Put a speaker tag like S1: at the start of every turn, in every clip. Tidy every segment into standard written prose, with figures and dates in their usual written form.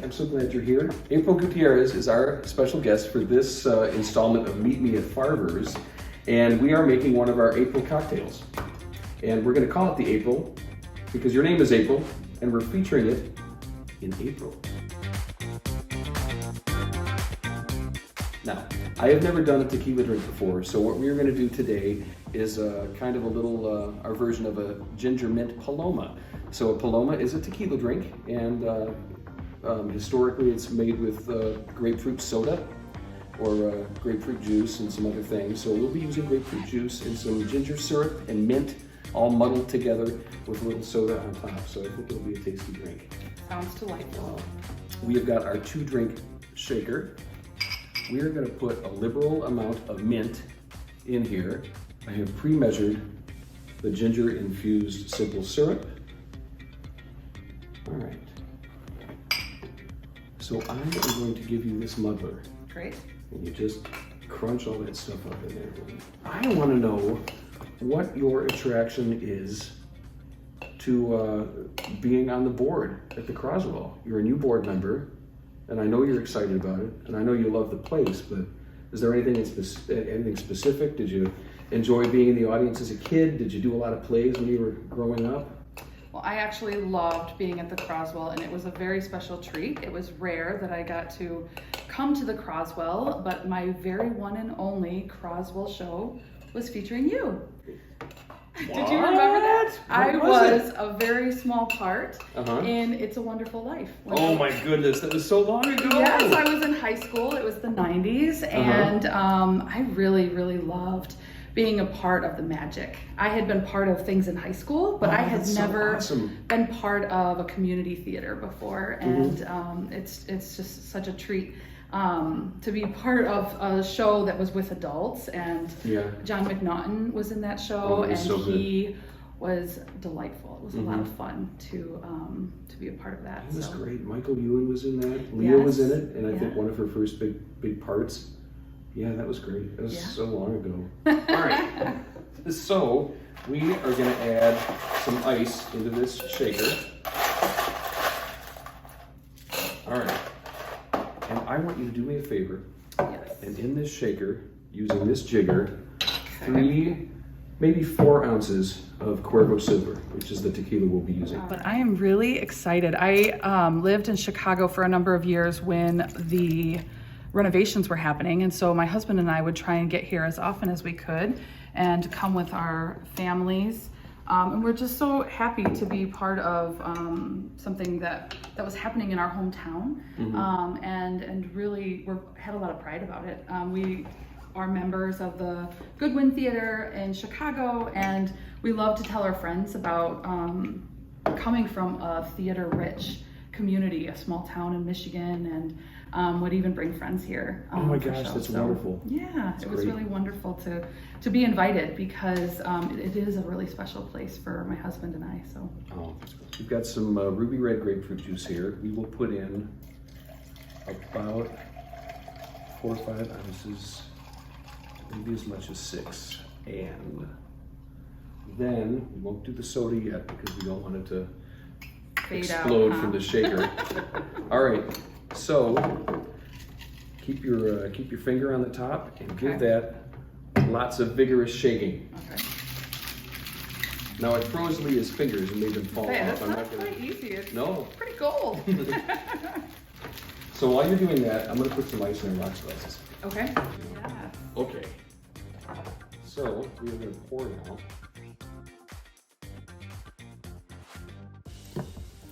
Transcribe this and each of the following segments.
S1: I'm so glad you're here. April Gutierrez is our special guest for this installment of Meet Me at Farver's, and we are making one of our April cocktails. And we're going to call it the April because your name is April, and we're featuring it in April. Now, I have never done a tequila drink before, so what we're going to do today is kind of a little, our version of a ginger mint paloma. So a paloma is a tequila drink, and historically it's made with grapefruit soda or grapefruit juice and some other things. So we'll be using grapefruit juice and some ginger syrup and mint all muddled together with a little soda on top. So I think it'll be a tasty drink.
S2: Sounds delightful.
S1: We have got our 2-drink shaker. We are going to put a liberal amount of mint in here. I have pre-measured the ginger infused simple syrup. All right. So I am going to give you this muddler.
S2: Great.
S1: And you just crunch all that stuff up in there. I want to know what your attraction is to being on the board at the Croswell. You're a new board member, and I know you're excited about it, and I know you love the place, but is there anything specific? Did you enjoy being in the audience as a kid? Did you do a lot of plays when you were growing up?
S2: Well, I actually loved being at the Croswell, and it was a very special treat. It was rare that I got to come to the Croswell, but my very one and only Croswell show was featuring you.
S1: What?
S2: Did you remember that? I
S1: was
S2: a very small part in It's a Wonderful Life.
S1: Oh my goodness, that was so long ago.
S2: Yes, I was in high school. It was the 90s, and I really, really loved being a part of the magic. I had been part of things in high school, but I had never been part of a community theater before, and it's just such a treat to be part of a show that was with adults. And John McNaughton was in that show, and he was delightful. It was a lot of fun to be a part of that.
S1: It was great. Michael Ewan was in that. Leah was in it, and I think one of her first big parts. Yeah, that was great. That was so long ago. All right. So we are going to add some ice into this shaker. All right. And I want you to do me a favor.
S2: Yes.
S1: And in this shaker, using this jigger, 3, maybe 4 ounces of Cuervo Silver, which is the tequila we'll be using.
S2: But I am really excited. I lived in Chicago for a number of years when the renovations were happening, and so my husband and I would try and get here as often as we could and come with our families. And we're just so happy to be part of something that was happening in our hometown, and really had a lot of pride about it. We are members of the Goodwin Theater in Chicago, and we love to tell our friends about coming from a theater-rich community, a small town in Michigan, and would even bring friends here.
S1: Oh my gosh, that's wonderful.
S2: Yeah, it was really wonderful to be invited because it is a really special place for my husband and I. So.
S1: Oh, that's great. We've got some ruby red grapefruit juice here. We will put in about 4 or 5 ounces, maybe as much as 6. And then we won't do the soda yet because we don't want it to explode from the shaker. All right. So keep your finger on the top and give that lots of vigorous shaking.
S2: Okay.
S1: Now it froze Leah's fingers and made them fall off.
S2: That's not quite easy. It's pretty gold.
S1: So while you're doing that, I'm going to put some ice in our rocks glasses.
S2: Okay. Yeah.
S1: Okay. So we're going to pour now.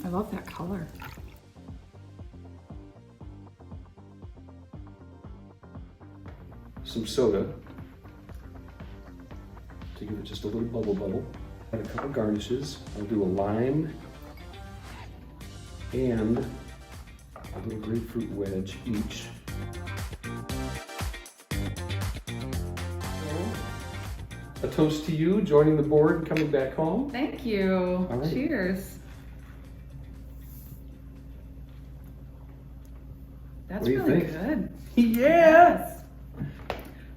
S2: I love that color.
S1: Some soda to give it just a little bubble. Add a couple garnishes. I'll do a lime and a little grapefruit wedge each. A toast to you joining the board and coming back home.
S2: Thank you. All right. Cheers. That's really good.
S1: Yeah.
S2: Yes.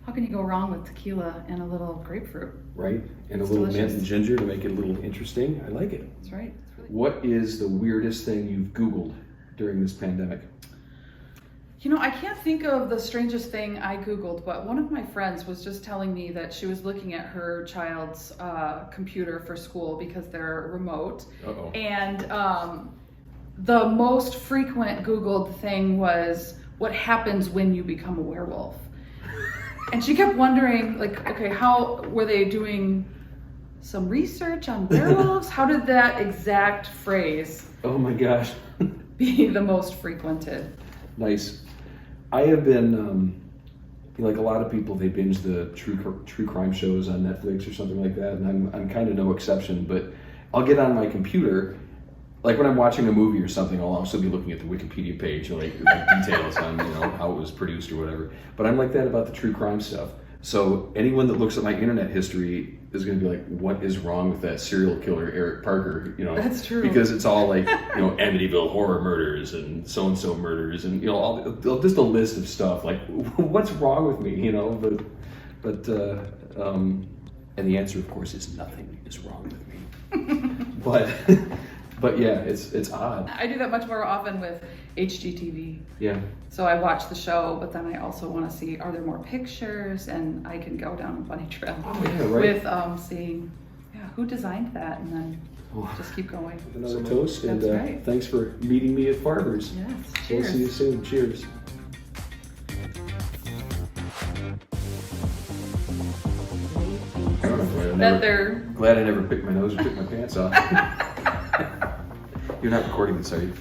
S2: How can you go wrong with tequila and a little grapefruit?
S1: Right, and a little mint and ginger to make it a little interesting. I like it.
S2: That's right.
S1: What is the weirdest thing you've Googled during this pandemic?
S2: You know, I can't think of the strangest thing I Googled, but one of my friends was just telling me that she was looking at her child's computer for school because they're remote.
S1: Uh-oh.
S2: And the most frequent Googled thing was, what happens when you become a werewolf? And she kept wondering, like, okay, how were they doing some research on werewolves? How did that exact phrase
S1: Oh my gosh.
S2: be the most frequented?
S1: Nice. I have been, like a lot of people, they binge the true crime shows on Netflix or something like that, and I'm kind of no exception. But I'll get on my computer, like when I'm watching a movie or something, I'll also be looking at the Wikipedia page, like details on how it was produced or whatever. But I'm like that about the true crime stuff. So anyone that looks at my internet history is going to be like, what is wrong with that serial killer Eric Parker?
S2: That's true. Because
S1: it's all like, Amityville horror murders and so murders and, just a list of stuff. Like, what's wrong with me, But and the answer, of course, is nothing is wrong with me. But yeah, it's odd.
S2: I do that much more often with HGTV.
S1: Yeah.
S2: So I watch the show, but then I also want to see, are there more pictures? And I can go down a bunny trail with seeing, who designed that, and then just keep going.
S1: Another toast, and
S2: That's right.
S1: Thanks for meeting me at Farver's.
S2: Yes,
S1: We'll
S2: cheers.
S1: see you soon. Cheers. Glad I never picked my nose or took my pants off. You're not recording this, are you?